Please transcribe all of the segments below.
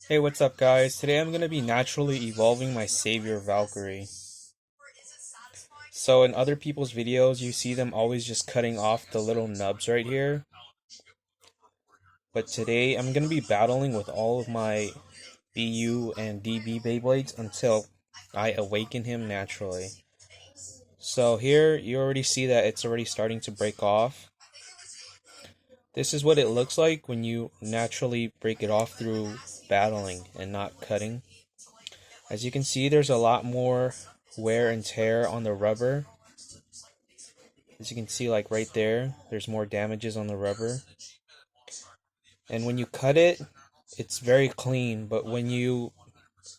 Hey, what's up guys? Today I'm going to be naturally evolving my Savior Valkyrie. So in other people's videos, you see them always just cutting off the little nubs right here. But today I'm going to be battling with all of my BU and DB Beyblades until I awaken him naturally. So here you already see that it's already starting to break off. This is what it looks like when you naturally break it off through battling and not cutting. As you can see, there's a lot more wear and tear on the rubber. As you can see, like right there, there's more damages on the rubber. And when you cut it, it's very clean, but when you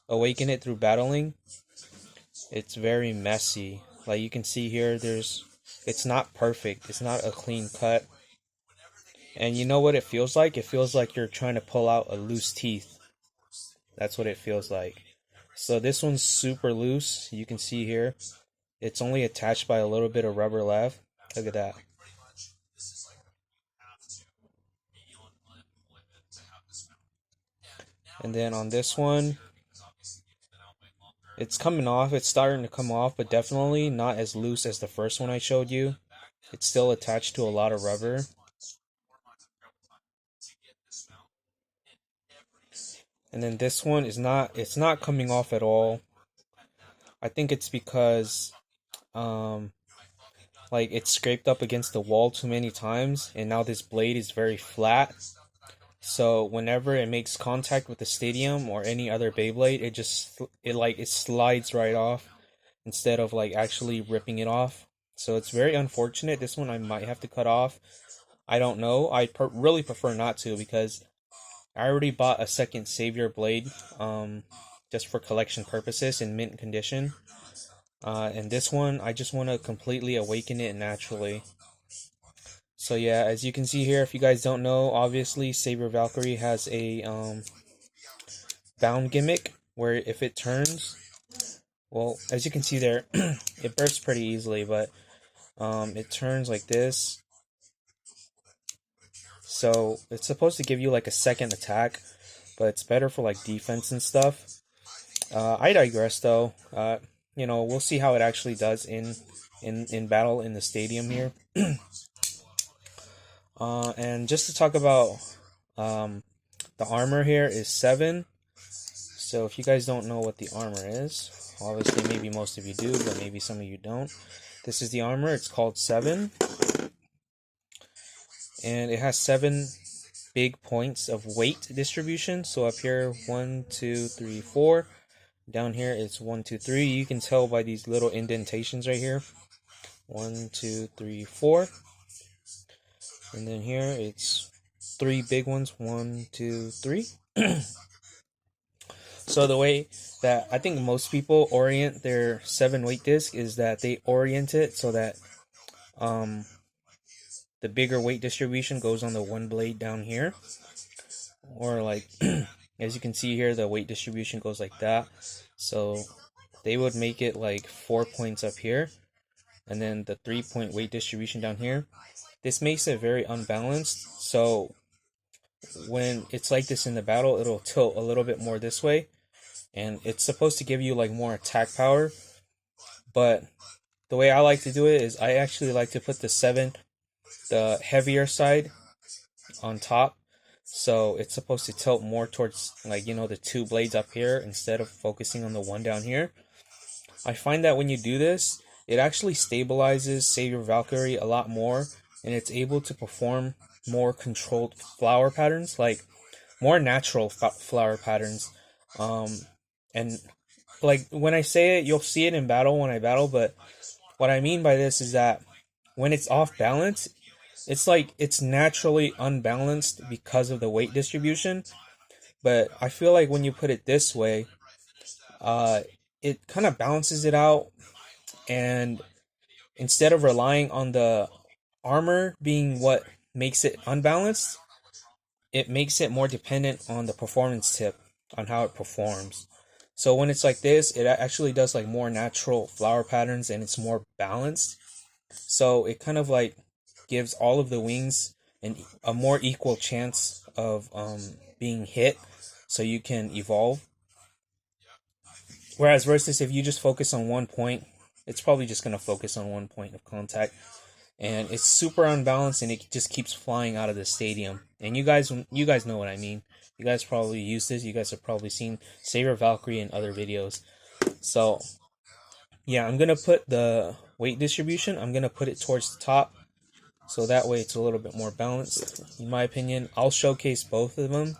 awaken it through battling, it's very messy. Like you can see here, it's not perfect. It's not a clean cut. And you know what it feels like? It feels like you're trying to pull out a loose teeth. That's what it feels like. So this one's super loose. You can see here, it's only attached by a little bit of rubber left. Look at that. And then on this one, it's coming off. It's starting to come off, but definitely not as loose as the first one I showed you. It's still attached to a lot of rubber. And then this one is it's not coming off at all. I think it's because like it's scraped up against the wall too many times, and now this blade is very flat. So whenever it makes contact with the stadium or any other Beyblade, it slides right off instead of like actually ripping it off. So it's very unfortunate. This one I might have to cut off. I don't know. Really prefer not to because I already bought a second Savior blade just for collection purposes in mint condition. And this one I just want to completely awaken it naturally. So yeah, as you can see here, if you guys don't know, obviously Savior Valkyrie has a bound gimmick where if it turns, well, as you can see there, it bursts pretty easily, but it turns like this. So it's supposed to give you like a second attack, but it's better for like defense and stuff. I digress though. We'll see how it actually does in battle in the stadium here. And just to talk about the armor here is 7. So if you guys don't know what the armor is, obviously maybe most of you do, but maybe some of you don't. This is the armor. It's called 7. And it has 7 big points of weight distribution. So up here, 1, 2, 3, 4. Down here it's 1, 2, 3. You can tell by these little indentations right here. 1, 2, 3, 4. And then here it's 3 big ones. 1, 2, 3. So the way that I think most people orient their 7 weight disc is that they orient it so that the bigger weight distribution goes on the one blade down here, or like as you can see here, the weight distribution goes like that. So they would make it like 4 points up here and then the 3-point weight distribution down here. This makes it very unbalanced, so when it's like this in the battle, it'll tilt a little bit more this way, and it's supposed to give you like more attack power. But the way I like to do it is I actually like to put the heavier side on top, so it's supposed to tilt more towards like the 2 blades up here instead of focusing on the one down here. I find that when you do this, it actually stabilizes Savior Valkyrie a lot more, and it's able to perform more controlled flower patterns, like more natural flower patterns. And like when I say it, you'll see it in battle when I battle, but what I mean by this is that when it's off balance, it's like it's naturally unbalanced because of the weight distribution. But I feel like when you put it this way, it kind of balances it out, and instead of relying on the armor being what makes it unbalanced, it makes it more dependent on the performance tip, on how it performs. So when it's like this, it actually does like more natural flower patterns and it's more balanced. So it kind of like gives all of the wings a more equal chance of being hit. so you can evolve. Whereas versus if you just focus on one point, it's probably just going to focus on one point of contact. And it's super unbalanced, and it just keeps flying out of the stadium. And you guys know what I mean. You guys probably use this. You guys have probably seen Savior Valkyrie in other videos. So yeah, I'm gonna put the weight distribution, I'm gonna put it towards the top, so that way it's a little bit more balanced, in my opinion. I'll showcase both of them.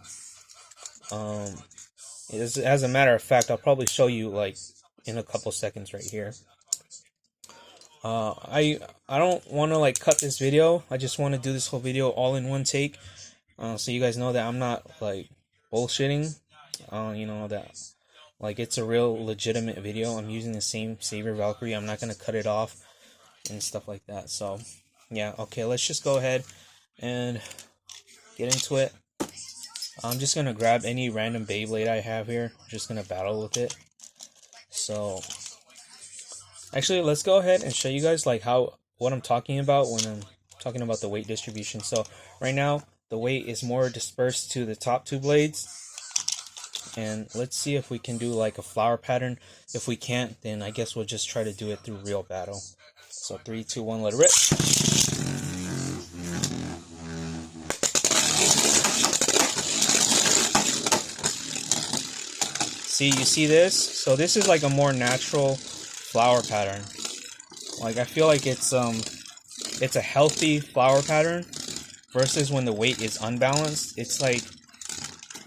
As a matter of fact, I'll probably show you like in a couple seconds right here. I don't want to like cut this video. I just want to do this whole video all in one take, so you guys know that I'm not like bullshitting. You know that like it's a real legitimate video. I'm using the same Savior Valkyrie. I'm not gonna cut it off and stuff like that. So yeah, okay, let's just go ahead and get into it. I'm just gonna grab any random Beyblade I have here. I'm just gonna battle with it. So actually, let's go ahead and show you guys like what I'm talking about when I'm talking about the weight distribution. So right now the weight is more dispersed to the top two blades, and let's see if we can do like a flower pattern. If we can't, then I guess we'll just try to do it through real battle. So 3, 2, 1, let it rip. See, you see this? So this is like a more natural flower pattern. Like I feel like it's a healthy flower pattern versus when the weight is unbalanced. It's like,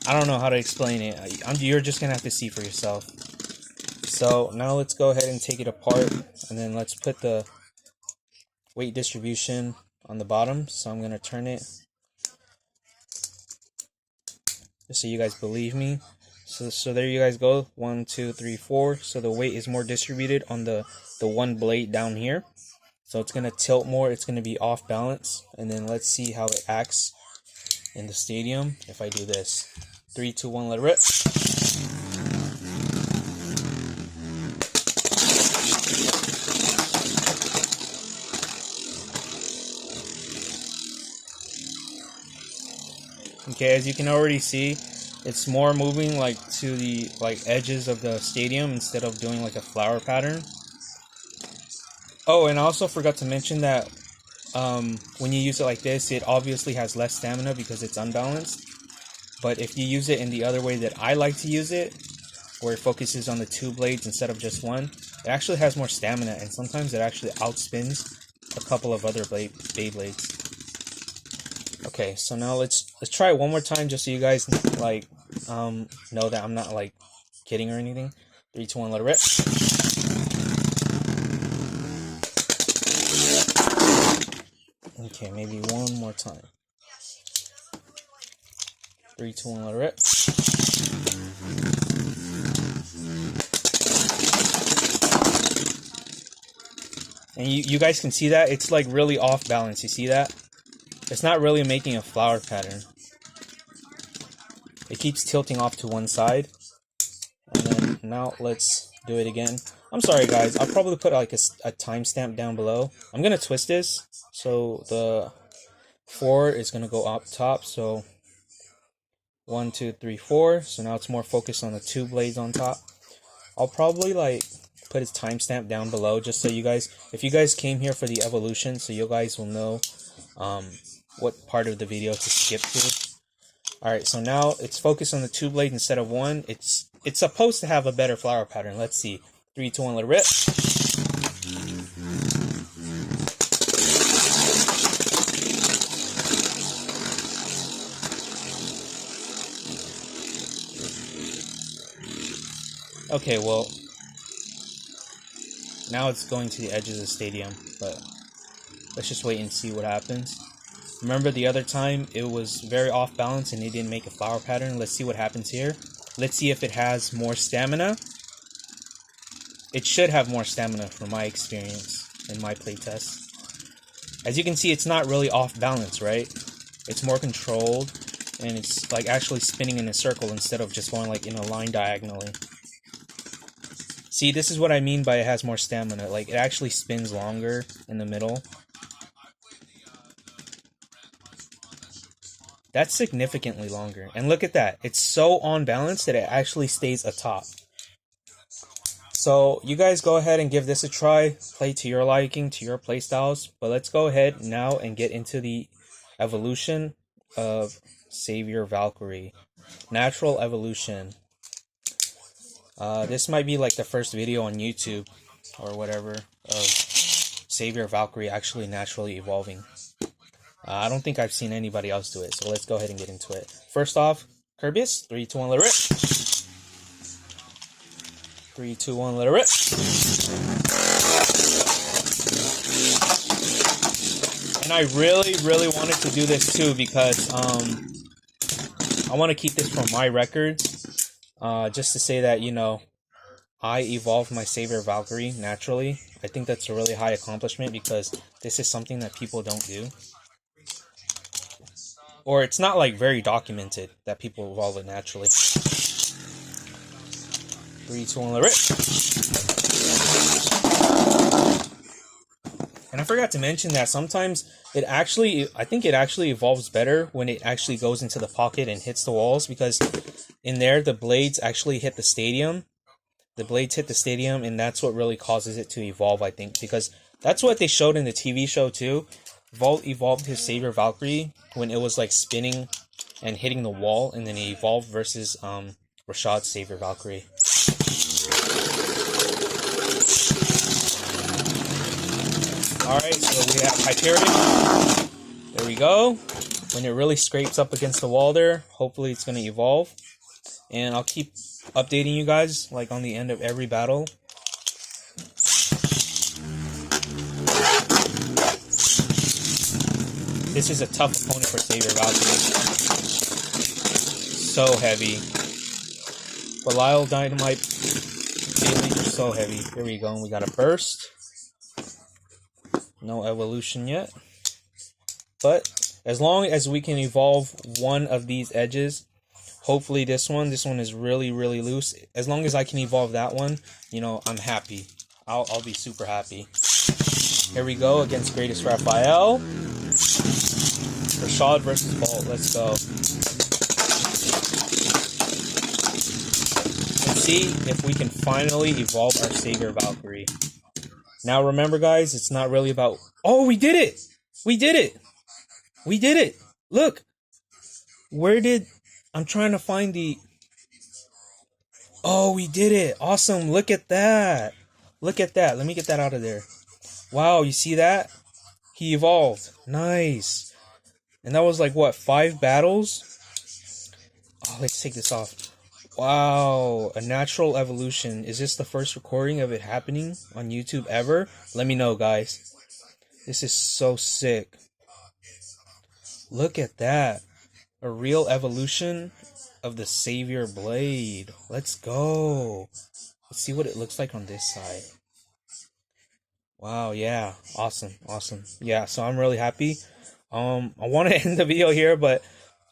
I don't know how to explain it. You're just gonna have to see for yourself. So now let's go ahead and take it apart, and then let's put the weight distribution on the bottom. So I'm gonna turn it just so you guys believe me. So there you guys go. 1, 2, 3, 4. So the weight is more distributed on the one blade down here. So it's gonna tilt more. It's gonna be off balance. And then let's see how it acts in the stadium if I do this. 3, 2, 1, let it rip. Okay, as you can already see, it's more moving like to the edges of the stadium instead of doing like a flower pattern. Oh, and I also forgot to mention that when you use it like this, it obviously has less stamina because it's unbalanced. But if you use it in the other way that I like to use it, where it focuses on the two blades instead of just one, it actually has more stamina, and sometimes it actually outspins a couple of other Beyblades. Okay, so now let's try it one more time just so you guys like know that I'm not like kidding or anything. 3, 2, 1, let it rip. Okay, maybe one more time. 3, 2, 1, let it rip. And you guys can see that it's like really off balance. You see that? It's not really making a flower pattern. It keeps tilting off to one side. And then now let's do it again. I'm sorry guys, I'll probably put like a timestamp down below. I'm gonna twist this so the 4 is gonna go up top. So 1, 2, 3, 4. So now it's more focused on the two blades on top. I'll probably like put its timestamp down below just so you guys, if you guys came here for the evolution, so you guys will know what part of the video to skip to. Alright, so now it's focused on the two blades instead of one. It's supposed to have a better flower pattern. Let's see. 3, 2, 1, let it rip. Okay, well, now it's going to the edge of the stadium, but let's just wait and see what happens. Remember the other time it was very off balance and it didn't make a flower pattern. Let's see what happens here. Let's see if it has more stamina. It should have more stamina from my experience in my playtest. As you can see, it's not really off balance, right? It's more controlled, and it's like actually spinning in a circle instead of just going like in a line diagonally. See, this is what I mean by it has more stamina. Like, it actually spins longer in the middle. That's significantly longer. And look at that. It's so on balance that it actually stays atop. So you guys go ahead and give this a try. Play to your liking, to your play styles. But let's go ahead now and get into the evolution of Savior Valkyrie. Natural evolution. This might be like the first video on YouTube or whatever of Savior Valkyrie actually naturally evolving. I don't think I've seen anybody else do it, so let's go ahead and get into it. First off, Kirby's 3, 2, 1, let it rip. 3, 2, 1, let it rip. And I really wanted to do this too because I want to keep this for my records. Just to say that, you know, I evolved my Savior Valkyrie naturally. I think that's a really high accomplishment because this is something that people don't do. Or it's not like very documented that people evolve it naturally. 3, 2, 1, let it rip. And I forgot to mention that sometimes I think it actually evolves better when it actually goes into the pocket and hits the walls, because in there the blades actually hit the stadium. The blades hit the stadium, and that's what really causes it to evolve, I think, because that's what they showed in the TV show too. Volt evolved his Savior Valkyrie when it was like spinning and hitting the wall, and then he evolved versus Rashad's Savior Valkyrie. Alright, so we have Hyperion. There we go. When it really scrapes up against the wall there, hopefully it's going to evolve. And I'll keep updating you guys like on the end of every battle. This is a tough opponent for Savior Valkyrie. So heavy. Belial Dynamite Dailies are so heavy. Here we go. We got a burst. No evolution yet. But as long as we can evolve one of these edges, hopefully this one is really loose. As long as I can evolve that one, you know, I'm happy. I'll be super happy. Here we go against Greatest Raphael. Rashad versus Bolt. Let's go. Let's see if we can finally evolve our Savior Valkyrie. Now remember, guys, it's not really about... Oh, we did it! We did it! We did it! Look! Where did... I'm trying to find the... Oh, we did it! Awesome! Look at that! Look at that! Let me get that out of there. Wow, you see that? He evolved. Nice! And that was like, what, 5 battles? Oh, let's take this off. Wow, a natural evolution. Is this the first recording of it happening on YouTube ever? Let me know, guys. This is so sick. Look at that. A real evolution of the Savior Blade. Let's go. Let's see what it looks like on this side. Wow, yeah. Awesome, awesome. Yeah, so I'm really happy. I want to end the video here, but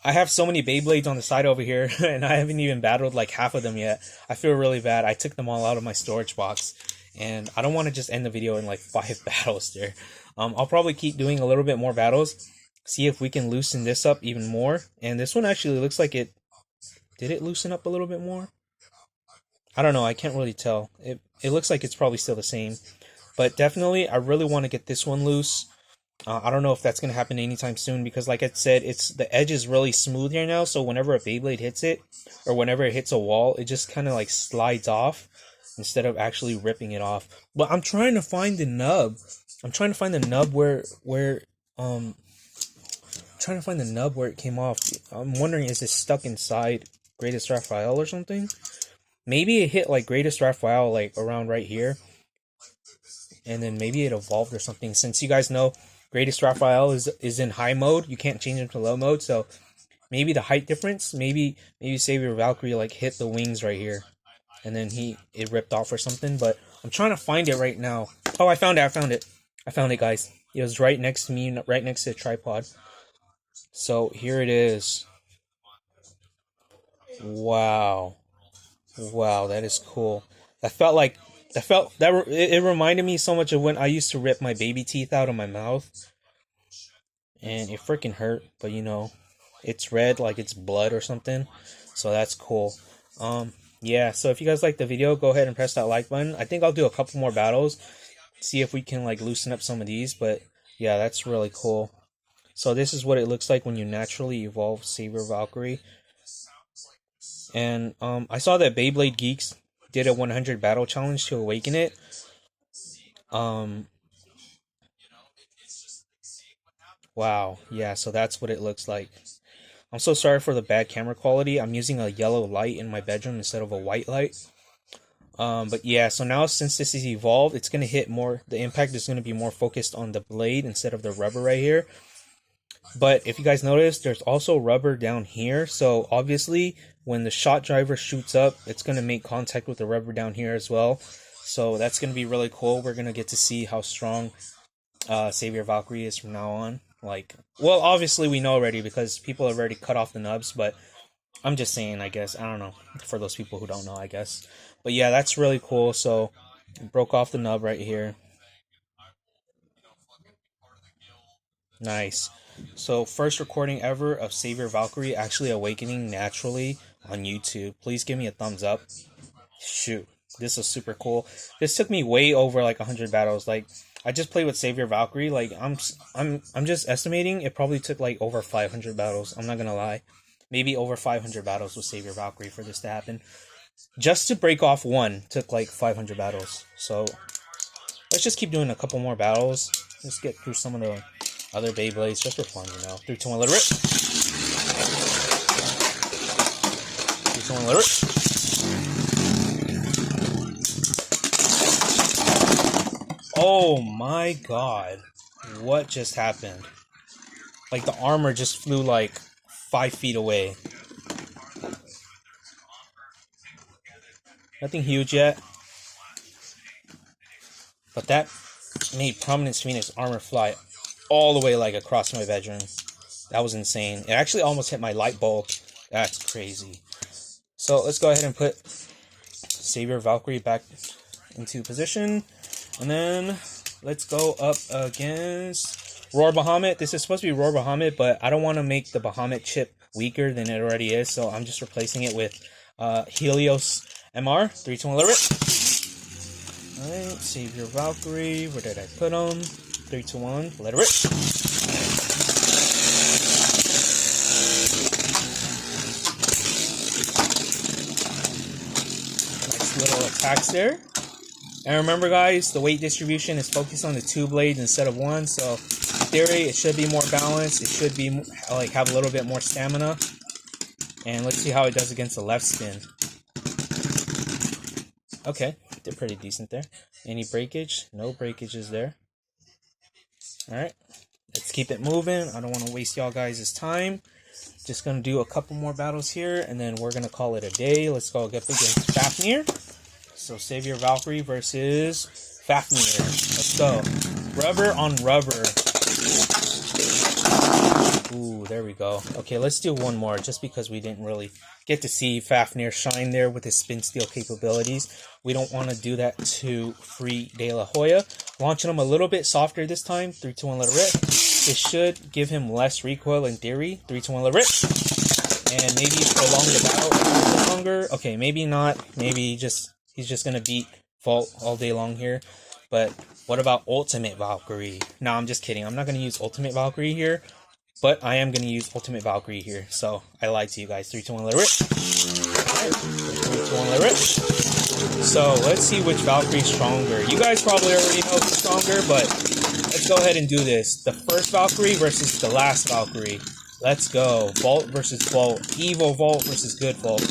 I have so many Beyblades on the side over here, and I haven't even battled like half of them yet. I feel really bad. I took them all out of my storage box, and I don't want to just end the video in like 5 battles there. I'll probably keep doing a little bit more battles, see if we can loosen this up even more. And this one actually looks like it... Did it loosen up a little bit more? I don't know. I can't really tell. It looks like it's probably still the same. But definitely, I really want to get this one loose. I don't know if that's going to happen anytime soon, because like I said, the edge is really smooth here now, so whenever a Beyblade hits it, or whenever it hits a wall, it just kind of like slides off instead of actually ripping it off. But I'm trying to find the nub. I'm trying to find the nub where it came off. I'm wondering, is it stuck inside Greatest Raphael or something? Maybe it hit like Greatest Raphael like around right here, and then maybe it evolved or something. Since you guys know, Greatest Raphael is in high mode. You can't change him to low mode, so maybe the height difference, maybe Savior Valkyrie like hit the wings right here, and then it ripped off or something. But I'm trying to find it right now. Oh, I found it, guys. It was right next to me, right next to the tripod. So here it is. Wow, that is cool. It reminded me so much of when I used to rip my baby teeth out of my mouth, and it freaking hurt, but you know, it's red like it's blood or something. So that's cool. Yeah, so if you guys like the video, go ahead and press that like button. I think I'll do a couple more battles, see if we can like loosen up some of these, but yeah, that's really cool. So this is what it looks like when you naturally evolve Savior Valkyrie. And I saw that Beyblade Geeks did a 100 battle challenge to awaken it. Wow, yeah, so that's what it looks like. I'm so sorry for the bad camera quality. I'm using a yellow light in my bedroom instead of a white light. But yeah, so now since this is evolved, it's going to hit more, the impact is going to be more focused on the blade instead of the rubber right here. But if you guys notice, there's also rubber down here. So obviously, when the shot driver shoots up, it's going to make contact with the rubber down here as well. So that's going to be really cool. We're going to get to see how strong Savior Valkyrie is from now on. Like, well, obviously we know already because people have already cut off the nubs, but I'm just saying, I guess. I don't know, for those people who don't know, I guess. But yeah, that's really cool. So, broke off the nub right here. Nice. So, first recording ever of Savior Valkyrie actually awakening naturally on YouTube. Please give me a thumbs up. Shoot, this is super cool. This took me way over like 100 battles. Like, I just played with Savior Valkyrie. Like, I'm just estimating it probably took like over 500 battles. I'm not gonna lie, maybe over 500 battles with Savior Valkyrie for this to happen. Just to break off one took like 500 battles. So let's just keep doing a couple more battles. Let's get through some of the other Beyblades just for fun, you know. 3, 2, 1, let it rip. 3, 2, 1, let it rip. Oh my god. What just happened? Like the armor just flew like 5 feet away. Nothing huge yet. But that made Prominence Phoenix armor fly all the way like across my bedroom. That was insane. It actually almost hit my light bulb. That's crazy. So let's go ahead and put Savior Valkyrie back into position. And then let's go up against Roar Bahamut. This is supposed to be Roar Bahamut, but I don't want to make the Bahamut chip weaker than it already is. So I'm just replacing it with Helios MR. 3, 2, 1, let it rip. Alright, Savior Valkyrie. Where did I put him? 3, 2, 1, let it rip. Nice little attacks there. And remember guys, the weight distribution is focused on the 2 blades instead of 1, so in theory it should be more balanced. It should be like have a little bit more stamina. And let's see how it does against the left spin. Okay, did pretty decent there. Any breakage? No breakages there. Alright, let's keep it moving. I don't want to waste y'all guys' time. Just going to do a couple more battles here, and then we're going to call it a day. Let's go up against Fafnir. So Savior Valkyrie versus Fafnir. Let's go. Rubber on rubber. Ooh, there we go. Okay, let's do one more just because we didn't really get to see Fafnir shine there with his spin steel capabilities. We don't want to do that to Free De La Hoya. Launching him a little bit softer this time. 3, 2, 1, let it rip. This should give him less recoil in theory. 3, 2, 1, let it rip. And maybe prolong the battle a little longer. Okay, maybe not. Maybe he's just going to beat Vault all day long here. But what about Ultimate Valkyrie? No, I'm just kidding. I'm not going to use Ultimate Valkyrie here. But I am going to use Ultimate Valkyrie here. So I lied to you guys. 3, 2, 1, let it rip. 3, 2, 1, let it rip. So let's see which Valkyrie is stronger. You guys probably already know who's stronger. But let's go ahead and do this. The first Valkyrie versus the last Valkyrie. Let's go. Vault versus Vault. Evil Vault versus good Vault.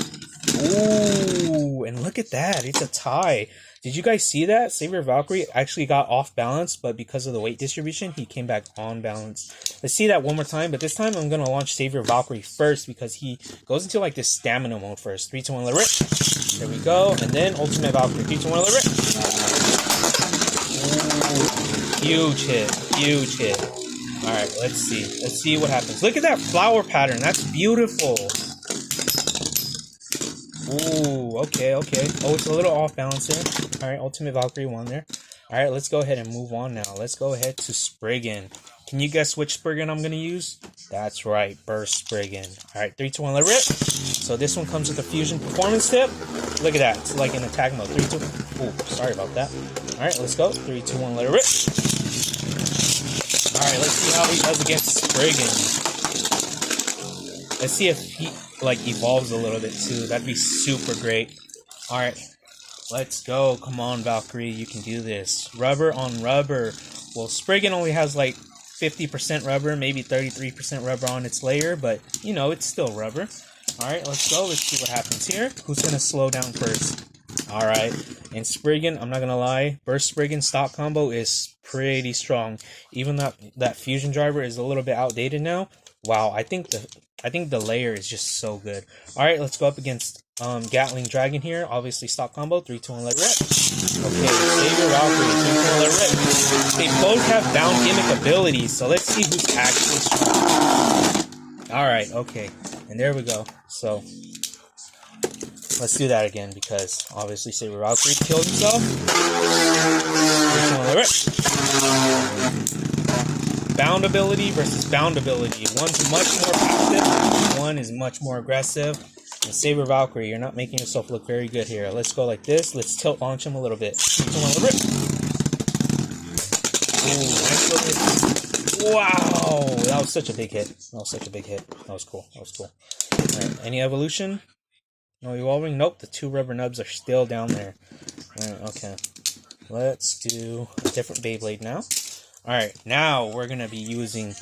Ooh, and look at that. It's a tie. Did you guys see that? Savior Valkyrie actually got off balance, but because of the weight distribution, he came back on balance. Let's see that one more time, but this time I'm going to launch Savior Valkyrie first because he goes into like this stamina mode first. 3, 2, 1, let it rip. There we go. And then Ultimate Valkyrie. 3, 2, 1, let it rip. Ooh, huge hit. Huge hit. Alright, let's see. Let's see what happens. Look at that flower pattern. That's beautiful. Ooh, okay, okay. Oh, it's a little off balance there. Alright, Ultimate Valkyrie won there. Alright, let's go ahead and move on now. Let's go ahead to Spriggan. Can you guess which Spriggan I'm going to use? That's right, Burst Spriggan. Alright, 3, 2, 1, let it rip. So this one comes with a fusion performance tip. Look at that. It's like in attack mode. 3, 2. Oh, sorry about that. Alright, let's go. 3, 2, 1, let it rip. Alright, let's see how he does against Spriggan. Let's see if he like evolves a little bit too. That'd be super great. Alright, let's go. Come on, Valkyrie. You can do this. Rubber on rubber. Well, Spriggan only has like 50% rubber, maybe 33% rubber on its layer, but you know, it's still rubber. Alright, let's go. Let's see what happens here. Who's gonna slow down first? Alright, and Spriggan, I'm not gonna lie, Burst Spriggan stock combo is pretty strong. Even that fusion driver is a little bit outdated now. Wow, I think the layer is just so good. Alright, let's go up against Gatling Dragon here. Obviously stock combo. 3, 2, 1, let it rip. Okay, Savior Valkyrie. 3, 2, 1, let it rip. They both have down gimmick abilities, so let's see who's actually strong. Alright, okay. And there we go. So let's do that again because obviously Savior Valkyrie killed himself. 3, 2, 1, let it rip. Bound ability versus bound ability. One's much more passive, one is much more aggressive. And Savior Valkyrie, you're not making yourself look very good here. Let's go like this. Let's tilt launch him a little bit. Ooh, nice little. Wow, that was such a big hit. That was such a big hit. That was cool. That was cool. Alright, any evolution? No evolving? Nope, the 2 rubber nubs are still down there. Alright, okay. Let's do a different Beyblade now. Alright, now we're going to be using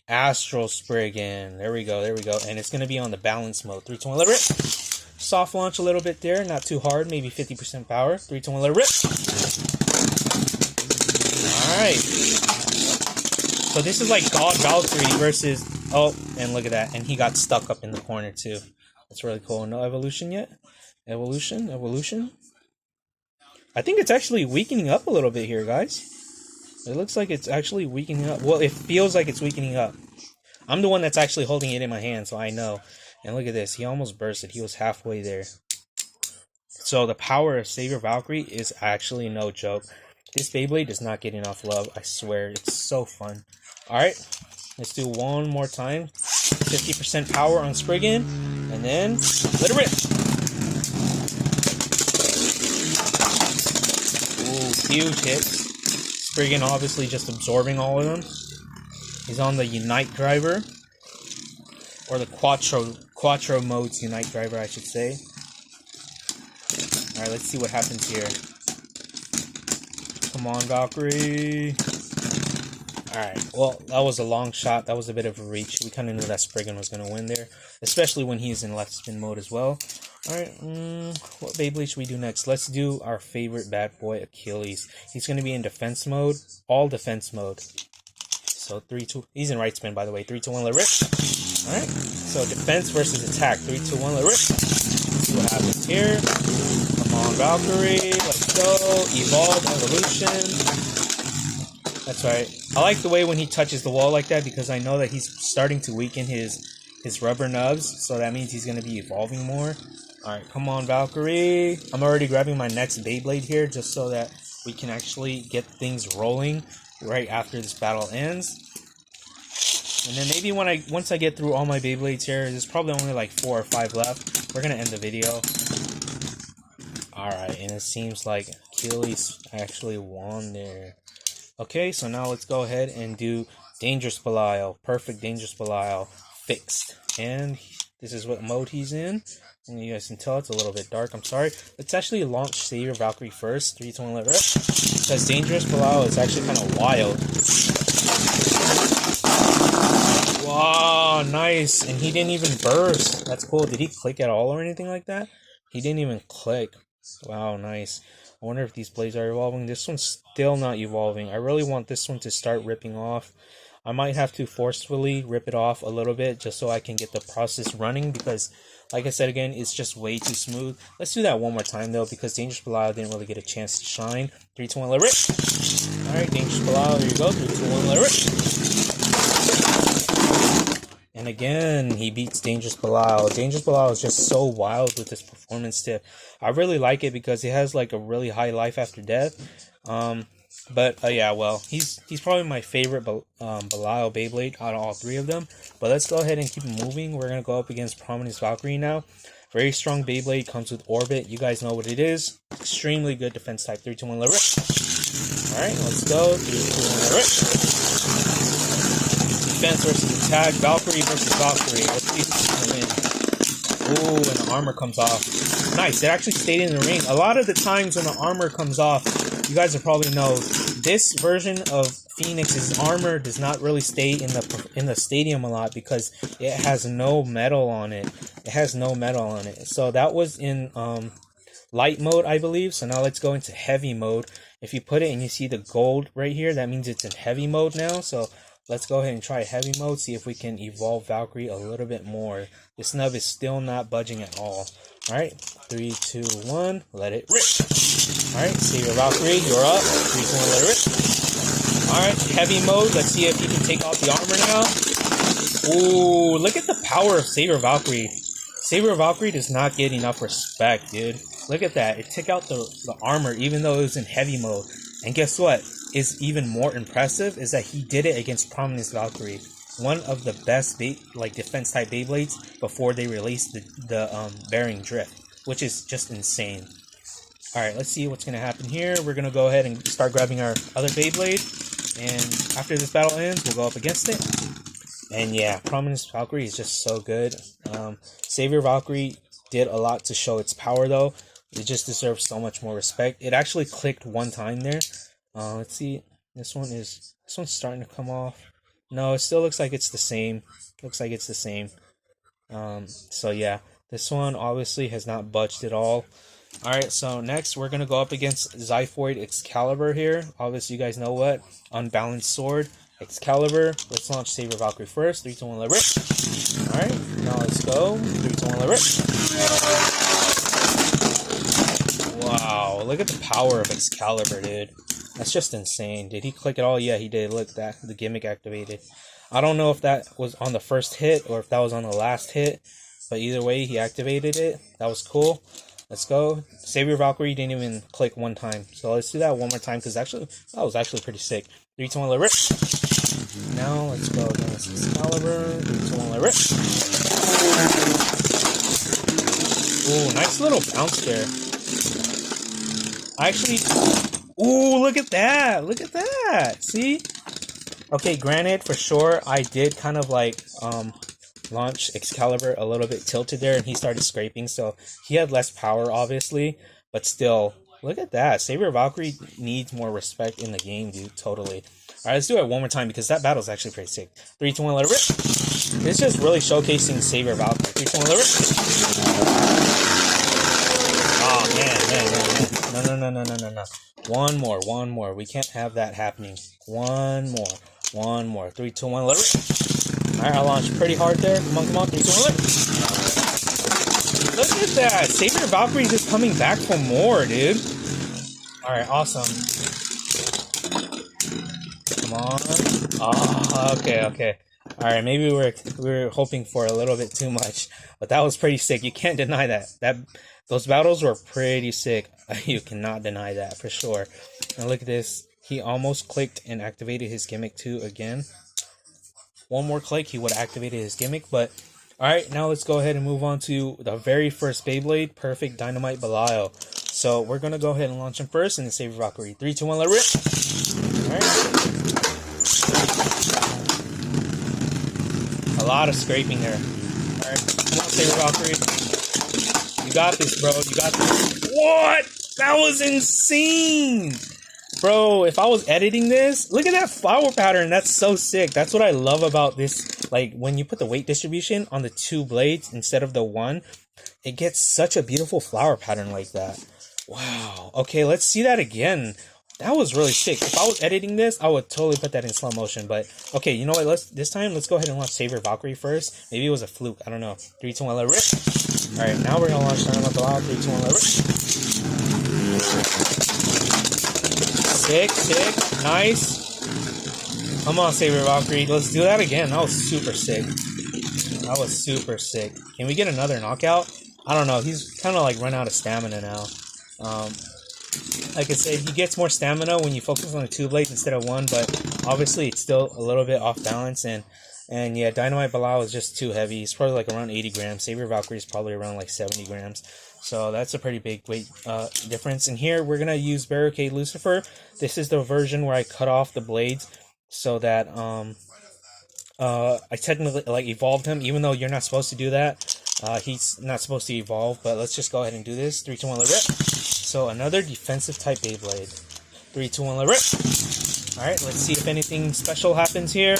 Astral Spriggan. There we go, there we go. And it's going to be on the balance mode. 3, 2, 1, let it rip. Soft launch a little bit there, not too hard, maybe 50% power. 3, 2, 1, let it rip. Alright. So this is like God Valkyrie versus... Oh, and look at that. And he got stuck up in the corner too. That's really cool. No evolution yet? Evolution? Evolution? I think it's actually weakening up a little bit here, guys. It looks like it's actually weakening up. Well, it feels like it's weakening up. I'm the one that's actually holding it in my hand, so I know. And look at this. He almost bursted. He was halfway there. So the power of Savior Valkyrie is actually no joke. This Beyblade is not getting enough love. I swear. It's so fun. Alright. Let's do one more time. 50% power on Spriggan. And then let it rip. Ooh, huge hits. Spriggan obviously just absorbing all of them. He's on the Unite driver. Or the Quattro modes Unite driver, I should say. Alright, let's see what happens here. Come on, Valkyrie. Alright, well, that was a long shot. That was a bit of a reach. We kind of knew that Spriggan was going to win there. Especially when he's in left spin mode as well. Alright, what Beyblade should we do next? Let's do our favorite bad boy, Achilles. He's going to be in defense mode. All defense mode. So 3, 2... He's in right spin, by the way. 3, 2, 1, let rip. Alright, so defense versus attack. 3, 2, 1, let rip. Let's see what happens here. Come on, Valkyrie. Let's go. Evolve, evolution. That's right. I like the way when he touches the wall like that because I know that he's starting to weaken his rubber nubs. So that means he's going to be evolving more. Alright, come on, Valkyrie. I'm already grabbing my next Beyblade here just so that we can actually get things rolling right after this battle ends. And then maybe once I get through all my Beyblades here, there's probably only like 4 or 5 left. We're going to end the video. Alright, and it seems like Achilles actually won there. Okay, so now let's go ahead and do Dangerous Belial. Perfect Dangerous Belial. Fixed. And this is what mode he's in. And you guys can tell it's a little bit dark. I'm sorry. Let's actually launch Savior Valkyrie first. 3, 2, 1, let rip. Because Dangerous Belial is actually kind of wild. Wow, nice. And he didn't even burst. That's cool. Did he click at all or anything like that? He didn't even click. Wow, nice. I wonder if these blades are evolving. This one's still not evolving. I really want this one to start ripping off. I might have to forcefully rip it off a little bit just so I can get the process running because, like I said again, it's just way too smooth. Let's do that one more time though because Dangerous Belial didn't really get a chance to shine. 3, 2, 1, let rip. Alright, Dangerous Belial, here you go. 3, 2, 1, let rip. And again, he beats Dangerous Belial. Dangerous Belial is just so wild with this performance tip. I really like it because it has like a really high life after death. But yeah, well, he's probably my favorite Belial Beyblade out of all three of them. But let's go ahead and keep moving. We're gonna go up against Prominence Valkyrie now. Very strong Beyblade, comes with Orbit. You guys know what it is. Extremely good defense type. 3, 2, 1, let rip. Alright, let's go. 3, 2, 1, let rip. Defense versus attack. Valkyrie versus Valkyrie. Let's see who's gonna win. Ooh, and the armor comes off. Nice, it actually stayed in the ring. A lot of the times when the armor comes off, you guys will probably know, this version of Phoenix's armor does not really stay in the stadium a lot because it has no metal on it. It has no metal on it. So that was in light mode, I believe. So now let's go into heavy mode. If you put it and you see the gold right here, that means it's in heavy mode now. So let's go ahead and try heavy mode, see if we can evolve Valkyrie a little bit more. This nub is still not budging at all. Alright, 3, 2, 1, let it rip. Alright, Savior Valkyrie, you're up. 3, 2, 1, let it rip. Alright, heavy mode, let's see if he can take off the armor now. Ooh, look at the power of Savior Valkyrie. Savior Valkyrie does not get enough respect, dude. Look at that, it took out the armor even though it was in heavy mode. And guess what? Is even more impressive is that he did it against Prominence Valkyrie, one of the best defense type Beyblades before they released the bearing drift, which is just insane. All right, let's see what's gonna happen here. We're gonna go ahead and start grabbing our other Beyblade, and after this battle ends, we'll go up against it. And yeah, Prominence Valkyrie is just so good. Savior Valkyrie did a lot to show its power though. It just deserves so much more respect. It actually clicked one time there. Let's see. This one's starting to come off. No, it still looks like it's the same. Looks like it's the same. So yeah, this one obviously has not budged at all. Alright, so next we're gonna go up against Zyphoid Excalibur here. Obviously you guys know what? Unbalanced sword. Excalibur. Let's launch Savior Valkyrie first. 3, 2, 1, let rip. Alright, now let's go. 3, 2, 1, let rip. Wow, look at the power of Excalibur, dude. That's just insane. Did he click it all? Yeah, he did. Look, that the gimmick activated. I don't know if that was on the first hit or if that was on the last hit, but either way, he activated it. That was cool. Let's go. Savior Valkyrie didn't even click one time. So let's do that one more time because actually, that was actually pretty sick. 3, 2, 1, let rip. Now let's go against Excalibur. 3, 2, 1, let rip. Ooh, nice little bounce there. Actually, ooh, look at that. Look at that. See? Okay, granted, for sure, I did kind of like launch Excalibur a little bit tilted there, and he started scraping, so he had less power, obviously. But still, look at that. Savior Valkyrie needs more respect in the game, dude. Totally. Alright, let's do it one more time because that battle's actually pretty sick. 3, 2, 1, let it rip. It's just really showcasing Savior Valkyrie. 3, 2, 1, let it rip. Oh, man. No. One more. We can't have that happening. One more. 3, 2, 1, let it rip. Alright, I launched pretty hard there. Come on. 3, 2, 1, let it rip. Look at that. Savior Valkyrie is just coming back for more, dude. Alright, awesome. Come on. Oh, okay. Alright, maybe we were hoping for a little bit too much. But that was pretty sick. You can't deny that. Those battles were pretty sick. You cannot deny that for sure. Now look at this. He almost clicked and activated his gimmick too again. One more click, he would have activated his gimmick. But alright, now let's go ahead and move on to the very first Beyblade, Perfect Dynamite Belial. So we're going to go ahead and launch him first and then Savior Valkyrie. 3, 2, 1, let it rip. Alright. A lot of scraping there. Alright, come on Savior Valkyrie. You got this, bro. You got this. What? That was insane. Bro, if I was editing this, look at that flower pattern. That's so sick. That's what I love about this. Like, when you put the weight distribution on the 2 blades instead of the 1, it gets such a beautiful flower pattern like that. Wow. Okay, let's see that again. That was really sick. If I was editing this, I would totally put that in slow motion. But, okay, you know what? This time, let's go ahead and launch Savior Valkyrie first. Maybe it was a fluke. I don't know. 3, 2, 1, let it rip. Alright, now we're going to launch Dynamite Belial. 3, 2, 1, let it rip. Sick. Nice. Come on, Savior Valkyrie. Let's do that again. That was super sick. Can we get another knockout? I don't know. He's kind of like run out of stamina now. like I said, he gets more stamina when you focus on the 2 blades instead of 1, but obviously it's still a little bit off balance, and yeah, Dynamite Bilal is just too heavy. He's probably like around 80 grams. Savior Valkyrie is probably around like 70 grams. So that's a pretty big weight difference. And here we're going to use Barricade Lucifer. This is the version where I cut off the blades so that I technically like evolved him, even though you're not supposed to do that. He's not supposed to evolve, but let's just go ahead and do this. 3, 2, 1, let rip. So another defensive type Beyblade. 3, 2, 1, let rip. Alright, let's see if anything special happens here.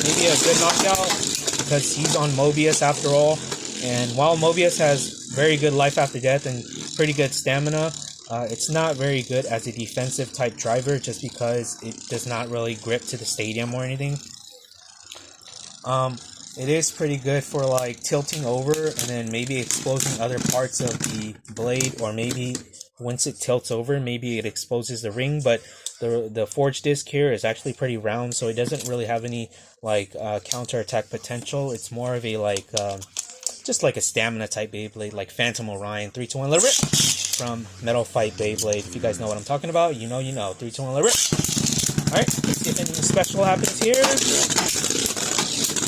Maybe a good knockout, because he's on Mobius after all. And while Mobius has very good life after death and pretty good stamina, it's not very good as a defensive type driver, just because it does not really grip to the stadium or anything. It is pretty good for like tilting over and then maybe exposing other parts of the blade, or maybe once it tilts over, maybe it exposes the ring. But the forged disc here is actually pretty round, so it doesn't really have any like counter-attack potential. It's more of a like just like a stamina type Beyblade, like Phantom Orion. 3, 2, 1, let rip from Metal Fight Beyblade. If you guys know what I'm talking about, you know. 3, 2, 1, let rip. All right, let's see if anything special happens here.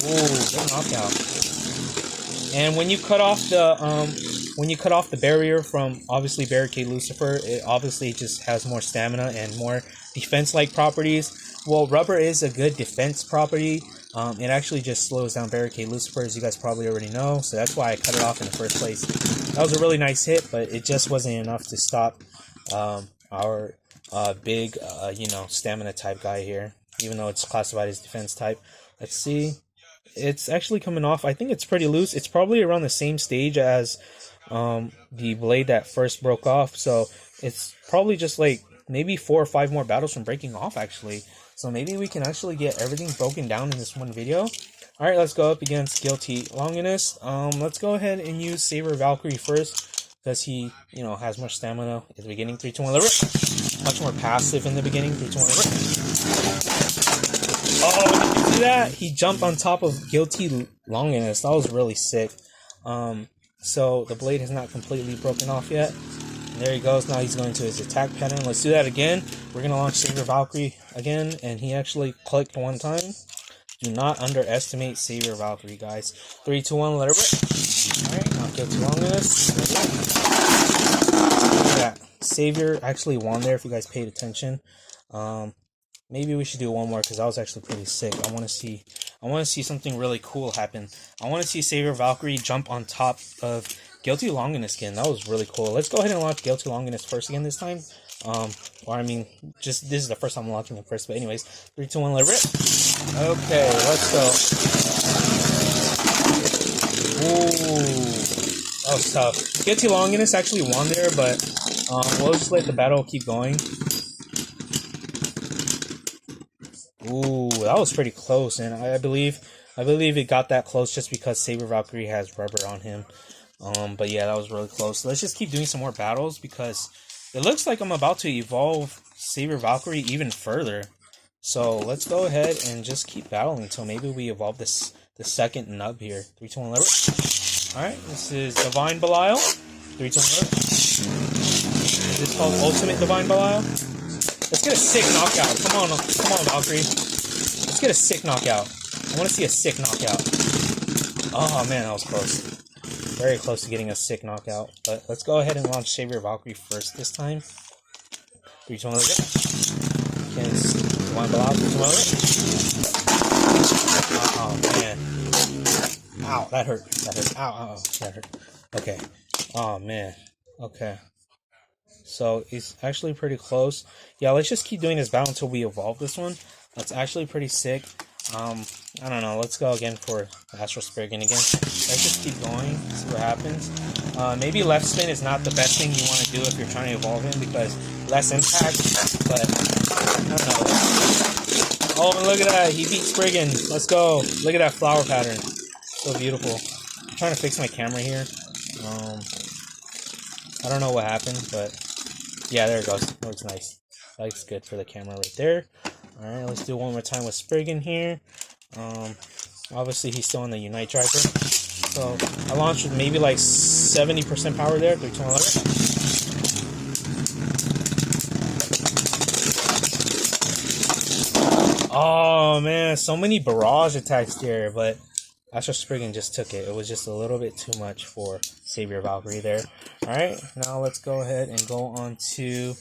Ooh, good knockout. And when you cut off the barrier from obviously Barricade Lucifer, it obviously just has more stamina and more defense-like properties. Well, rubber is a good defense property. It actually just slows down Barricade Lucifer, as you guys probably already know, so that's why I cut it off in the first place. That was a really nice hit, but it just wasn't enough to stop our big, stamina type guy here, even though it's classified as defense type. Let's see. It's actually coming off. I think it's pretty loose. It's probably around the same stage as the blade that first broke off, so it's probably just like maybe 4 or 5 more battles from breaking off, actually. So maybe we can actually get everything broken down in this one video. Alright, let's go up against Guilty Longinus. Let's go ahead and use Savior Valkyrie first, because he, has more stamina at the beginning. 3, 2, 1, let rip. Much more passive in the beginning. 3, 2, 1, let rip. Oh, did you see that? He jumped on top of Guilty Longinus. That was really sick. So the blade has not completely broken off yet. And there he goes. Now he's going to his attack pattern. Let's do that again. We're going to launch Savior Valkyrie again. And he actually clicked one time. Do not underestimate Savior Valkyrie, guys. 3, 2, 1, let it rip. Alright, now Guilty Longinus. Look at that. Savior actually won there, if you guys paid attention. Maybe we should do one more, because that was actually pretty sick. I want to see something really cool happen. I want to see Savior Valkyrie jump on top of Guilty Longinus again. That was really cool. Let's go ahead and launch Guilty Longinus first again this time. This is the first time I'm launching it first. But anyways, 3, 2, 1, let it rip. Okay, let's go. Ooh, that was tough. Guilty Longinus actually won there, but we'll just let the battle keep going. Ooh, that was pretty close, and I believe it got that close just because Savior Valkyrie has rubber on him. But yeah, that was really close. Let's just keep doing some more battles, because it looks like I'm about to evolve Savior Valkyrie even further. So let's go ahead and just keep battling until maybe we evolve the second nub here. 3, 2, 1, let it. Alright, this is Divine Belial. 3, 2, 1, let it. Is this called Ultimate Divine Belial? Let's get a sick knockout. Come on, Valkyrie. Let's get a sick knockout. I want to see a sick knockout. Oh man, that was close. Very close to getting a sick knockout. But let's go ahead and launch Savior Valkyrie first this time. 3, 2, 1, let's go. Okay, Divine Belial. 3, 2, 1, oh man. Ow, that hurt. Ow, that hurt. Okay. Oh man. Okay. So it's actually pretty close. Yeah, let's just keep doing this battle until we evolve this one. That's actually pretty sick. I don't know. Let's go again for Astral Spriggan again. Let's just keep going, see what happens. Maybe left spin is not the best thing you want to do if you're trying to evolve him, because less impact. But I don't know. Oh, and look at that. He beat Spriggan. Let's go. Look at that flower pattern. So beautiful. I'm trying to fix my camera here. I don't know what happened, but yeah, there it goes. It looks nice. That's good for the camera right there. Alright, let's do one more time with Spriggan here. Obviously, he's still on the Unite driver. So, I launched with maybe like 70% power there. 3, 2, 1, Oh man, so many barrage attacks here, but Astral Spriggan just took it. It was just a little bit too much for Savior Valkyrie there. Alright, now let's go ahead and go on to...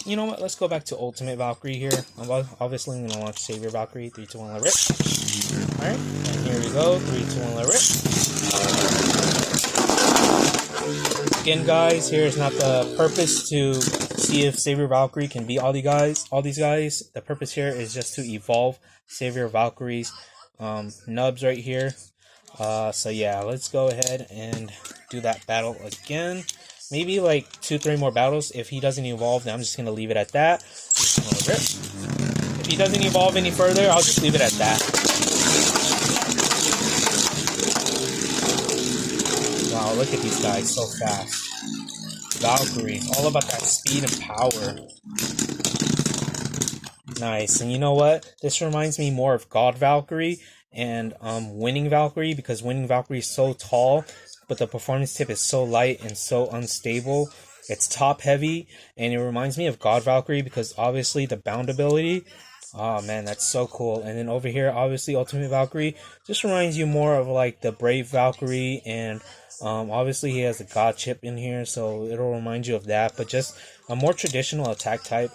you know what? Let's go back to Ultimate Valkyrie here. I'm obviously going to launch Savior Valkyrie. 3, 2, 1, let rip. Alright, and here we go. 3, 2, 1, let rip. Again, guys, here is not the purpose to see if Savior Valkyrie can beat all these guys. The purpose here is just to evolve Savior Valkyrie's nubs right here. So yeah, let's go ahead and do that battle again. Maybe like 2-3 more battles. If he doesn't evolve, then I'm just gonna leave it at that. If he doesn't evolve any further, I'll just leave it at that. Wow, look at these guys, so fast. Valkyrie, all about that speed and power. Nice. And you know what? This reminds me more of God Valkyrie and Winning Valkyrie, because Winning Valkyrie is so tall, but the performance tip is so light and so unstable. It's top heavy, and it reminds me of God Valkyrie because obviously the bound ability. Oh man, that's so cool. And then over here, obviously Ultimate Valkyrie just reminds you more of like the Brave Valkyrie, and obviously he has a God chip in here, so it'll remind you of that, but just a more traditional attack type.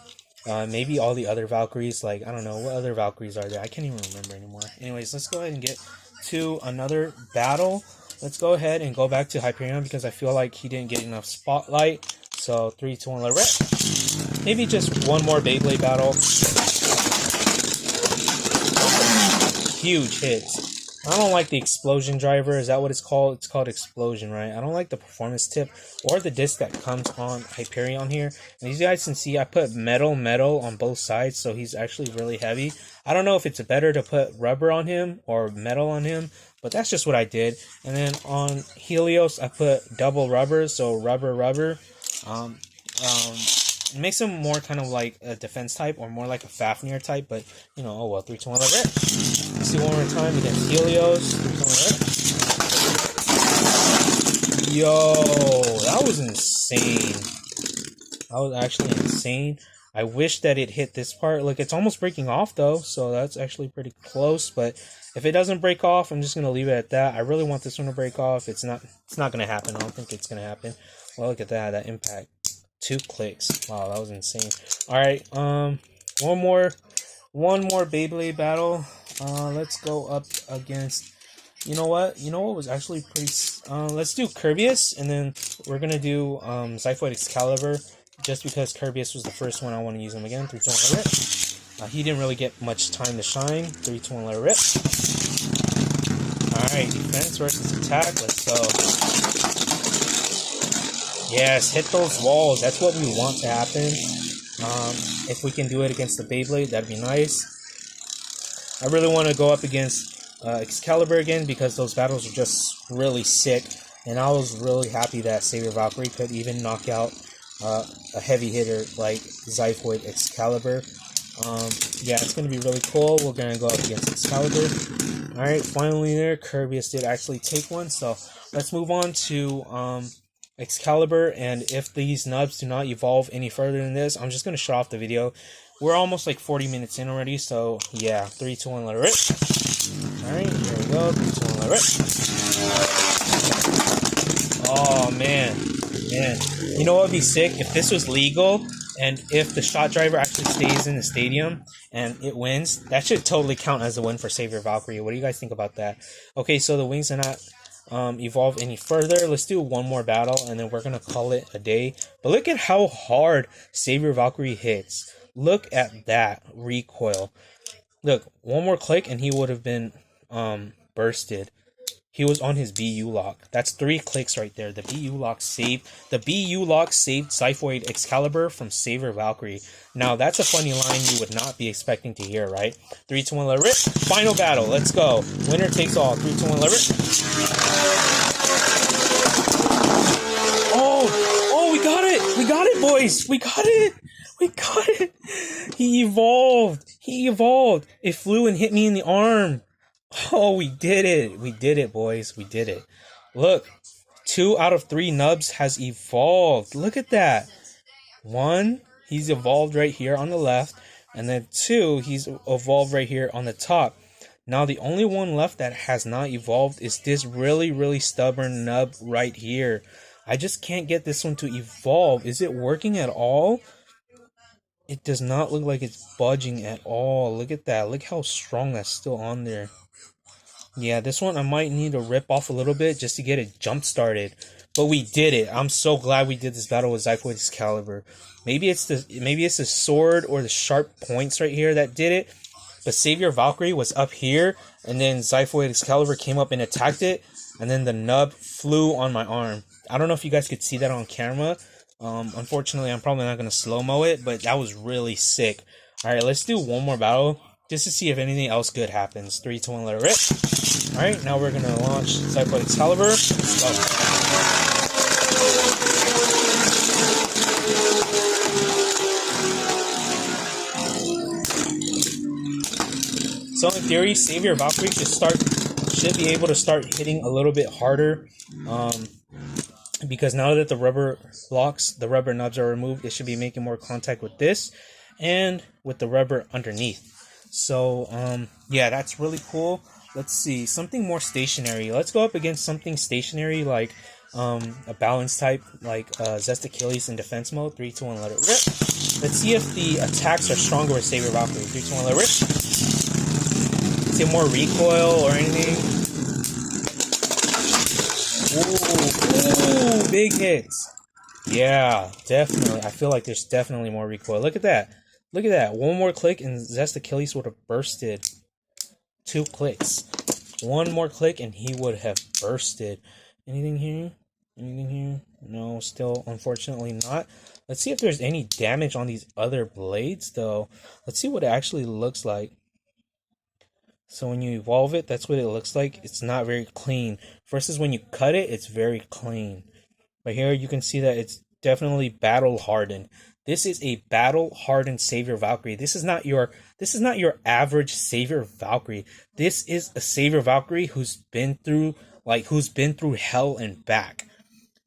Maybe all the other Valkyries, like, I don't know, what other Valkyries are there? I can't even remember anymore. Anyways, let's go ahead and get to another battle. Let's go ahead and go back to Hyperion because I feel like he didn't get enough spotlight. So, 3, 2, 1, let rip. Maybe just one more Beyblade battle. Huge hits. I don't like the explosion driver. Is that what it's called? It's called explosion, right? I don't like the performance tip or the disc that comes on Hyperion here. And as you guys can see, I put metal on both sides, so he's actually really heavy. I don't know if it's better to put rubber on him or metal on him, but that's just what I did. And then on Helios, I put double rubber, so rubber. It makes him more kind of like a defense type or more like a Fafnir type, but you know, oh well. 3, 2, 1, let rip. Let's see one more time against Helios. 3, 2, 1, let rip. Yo, that was insane. That was actually insane. I wish that it hit this part. Look, it's almost breaking off though, so that's actually pretty close. But if it doesn't break off, I'm just gonna leave it at that. I really want this one to break off. It's not gonna happen. I don't think it's gonna happen. Well, look at that impact. 2 clicks. Wow, that was insane. Alright, one more Beyblade battle. Let's go up against, you know what was actually pretty, let's do Kirbyus, and then we're gonna do Zyphoid Excalibur, just because Kirbyus was the first one. I want to use him again. 3, 2, 1, let rip. He didn't really get much time to shine. 3, 2, 1, let rip. Alright, defense versus attack. Let's go. Yes, hit those walls. That's what we want to happen. If we can do it against the Beyblade, that'd be nice. I really want to go up against Excalibur again because those battles are just really sick. And I was really happy that Savior Valkyrie could even knock out a heavy hitter like Zyphoid Excalibur. Yeah, it's going to be really cool. We're going to go up against Excalibur. Alright, finally there, Kirbyus did actually take one. So let's move on to Excalibur, and if these nubs do not evolve any further than this, I'm just going to shut off the video. We're almost like 40 minutes in already, so yeah, 3, 2, 1, let it rip. Alright, here we go, 3, 2, 1, let it rip. Oh man, you know what would be sick? If this was legal, and if the shot driver actually stays in the stadium, and it wins, that should totally count as a win for Savior Valkyrie. What do you guys think about that? Okay, so the wings are not evolve any further. Let's do one more battle and then we're gonna call it a day. But look at how hard Savior Valkyrie hits. Look at that recoil. Look, one more click and he would have been bursted. He was on his BU lock. That's 3 clicks right there. The BU lock saved Zyphoid Excalibur from Savior Valkyrie. Now that's a funny line you would not be expecting to hear, right? 3, 2, 1, let rip. Final battle. Let's go. Winner takes all. 3, 2, 1, let rip. Oh, we got it. We got it, boys. We got it. We got it. He evolved. It flew and hit me in the arm. Oh, we did it. We did it, boys. We did it. Look, 2 out of 3 nubs has evolved. Look at that. 1, he's evolved right here on the left. And then 2, he's evolved right here on the top. Now the only one left that has not evolved is this really stubborn nub right here. I just can't get this one to evolve. Is it working at all? It does not look like it's budging at all. Look at that. Look how strong that's still on there. Yeah, this one I might need to rip off a little bit just to get it jump started. But we did it. I'm so glad we did this battle with Zyphoid Excalibur. Maybe it's the sword or the sharp points right here that did it. But Savior Valkyrie was up here, and then Zyphoid Excalibur came up and attacked it, and then the nub flew on my arm. I don't know if you guys could see that on camera. Unfortunately, I'm probably not going to slow-mo it, but that was really sick. Alright, let's do one more battle, just to see if anything else good happens. 3, 2, 1, let it rip. Alright, now we're going to launch Zyphoid Excalibur. So in theory, Savior Valkyrie should be able to start hitting a little bit harder. Because now that the rubber blocks, the rubber nubs are removed, it should be making more contact with this and with the rubber underneath. So yeah, that's really cool. Let's see, something more stationary. Let's go up against something stationary like a balance type like Zest Achilles in defense mode. 3, 2, 1, let it rip. Let's see if the attacks are stronger with Savior Valkyrie. 3, 2, 1, let it rip. Is it more recoil or anything? Ooh, big hits. Yeah, definitely. I feel like there's definitely more recoil. Look at that. Look at that. One more click and Zest Achilles would have bursted. 2 clicks. One more click and he would have bursted. Anything here? Anything here? No, still unfortunately not. Let's see if there's any damage on these other blades though. Let's see what it actually looks like. So when you evolve it, that's what it looks like. It's not very clean. Versus when you cut it, it's very clean. But here you can see that it's definitely battle hardened. This is a battle hardened Savior Valkyrie. This is not your average Savior Valkyrie. This is a Savior Valkyrie who's been through hell and back.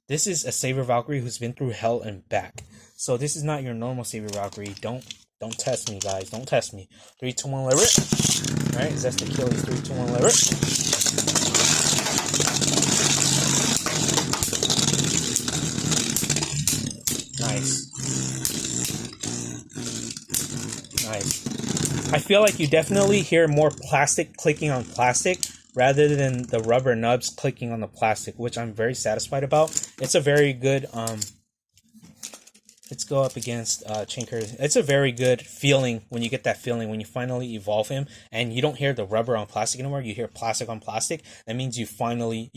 This is a Savior Valkyrie who's been through hell and back. So this is not your normal Savior Valkyrie. Don't test me, guys. Don't test me. 3, 2, 1, let it rip. Alright, Zest Achilles. 3, 2, 1, let it rip. Nice. Nice. I feel like you definitely hear more plastic clicking on plastic rather than the rubber nubs clicking on the plastic, which I'm very satisfied about. It's a very good let's go up against Chinker. It's a very good feeling when you get that feeling when you finally evolve him and you don't hear the rubber on plastic anymore. You hear plastic on plastic. That means you finally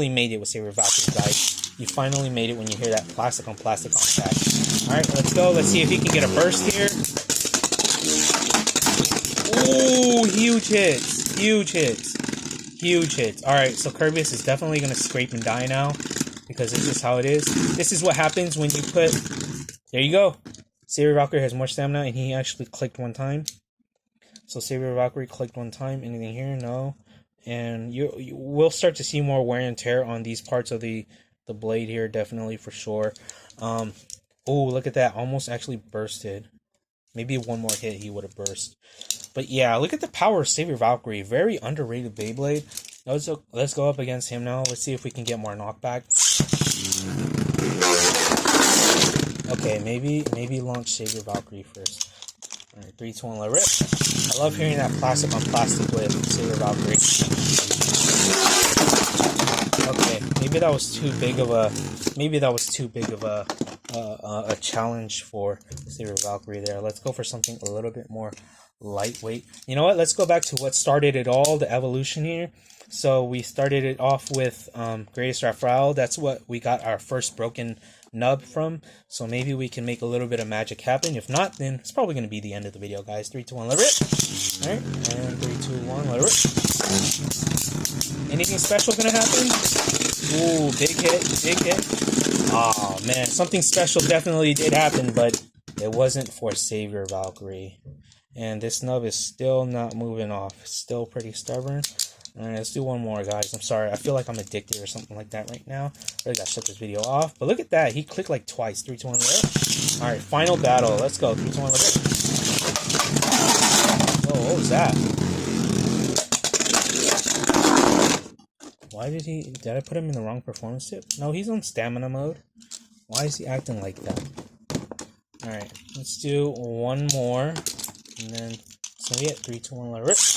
made it with Savior Valkyrie, guys. You finally made it when you hear that plastic on plastic contact. Alright, let's go. Let's see if he can get a burst here. Ooh, huge hits. Huge hits. Huge hits. Alright, so Kirbyus is definitely going to scrape and die now because this is how it is. This is what happens when you put... There you go. Savior Valkyrie has more stamina, and he actually clicked one time. So Savior Valkyrie clicked one time. Anything here? No. And you will start to see more wear and tear on these parts of the blade here, definitely, for sure. Oh, look at that. Almost actually bursted. Maybe one more hit, he would have burst. But yeah, look at the power of Savior Valkyrie. Very underrated Beyblade. Let's go up against him now. Let's see if we can get more knockback. Okay, maybe launch Savior Valkyrie first. Alright, 3, 2, 1, let rip. I love hearing that plastic on plastic with Savior Valkyrie. Okay, maybe that was too big of a challenge for Savior Valkyrie there. Let's go for something a little bit more lightweight. You know what? Let's go back to what started it all, the evolution here. So we started it off with Greatest Raphael. That's what we got our first broken nub from. So maybe we can make a little bit of magic happen. If not, then it's probably going to be the end of the video, guys. 3, 2, 1, let rip. Alright, and 3, 2, 1, let rip. Anything special going to happen? Ooh, big hit. Oh man, something special definitely did happen, but it wasn't for Savior Valkyrie. And this nub is still not moving off. It's still pretty stubborn. Alright, let's do one more, guys. I'm sorry. I feel like I'm addicted or something like that right now. Really gotta shut this video off. But look at that. He clicked like twice. 3, 2, 1, let it. Alright, final battle. Let's go. 3, 2, 1, let it. what was that? Why did I put him in the wrong performance tip? No, he's on stamina mode. Why is he acting like that? Alright, let's do one more. And then, so we get 3, 2, 1, let it rip. 3,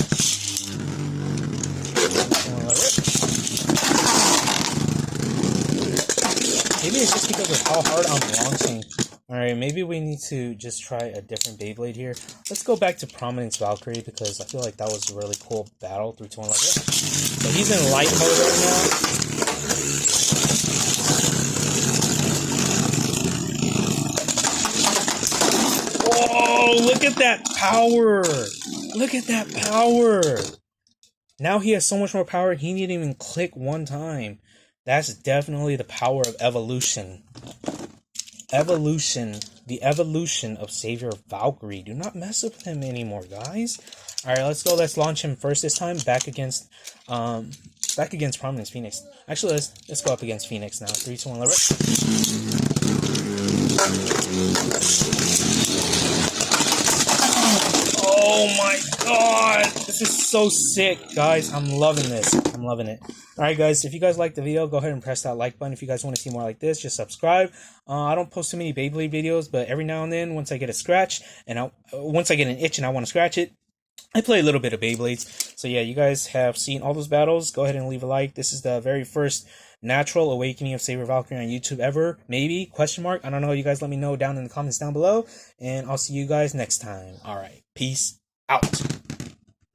2, 1, let it rip. Maybe it's just because of how hard I'm launching. Alright, maybe we need to just try a different Beyblade here. Let's go back to Prominence Valkyrie because I feel like that was a really cool battle. 3, 2, 1, let it rip. So he's in light mode right now. Oh, look at that power! Look at that power! Now he has so much more power, he didn't even click one time. That's definitely the power of evolution. Evolution. The evolution of Savior Valkyrie. Do not mess with him anymore, guys. Alright, let's go. Let's launch him first this time. Back against Prominence Phoenix. Actually, let's go up against Phoenix now. 3, 2, 1, let it. Oh my god! This is so sick, guys. I'm loving this. I'm loving it. Alright, guys, if you guys like the video, go ahead and press that like button. If you guys want to see more like this, just subscribe. I don't post too many Beyblade videos, but every now and then, once I get a scratch, and once I get an itch and I want to scratch it, I play a little bit of Beyblades. So yeah, you guys have seen all those battles. Go ahead and leave a like. This is the very first natural awakening of Savior Valkyrie on YouTube ever. Maybe? Question mark? I don't know. You guys let me know down in the comments down below. And I'll see you guys next time. Alright. Peace out.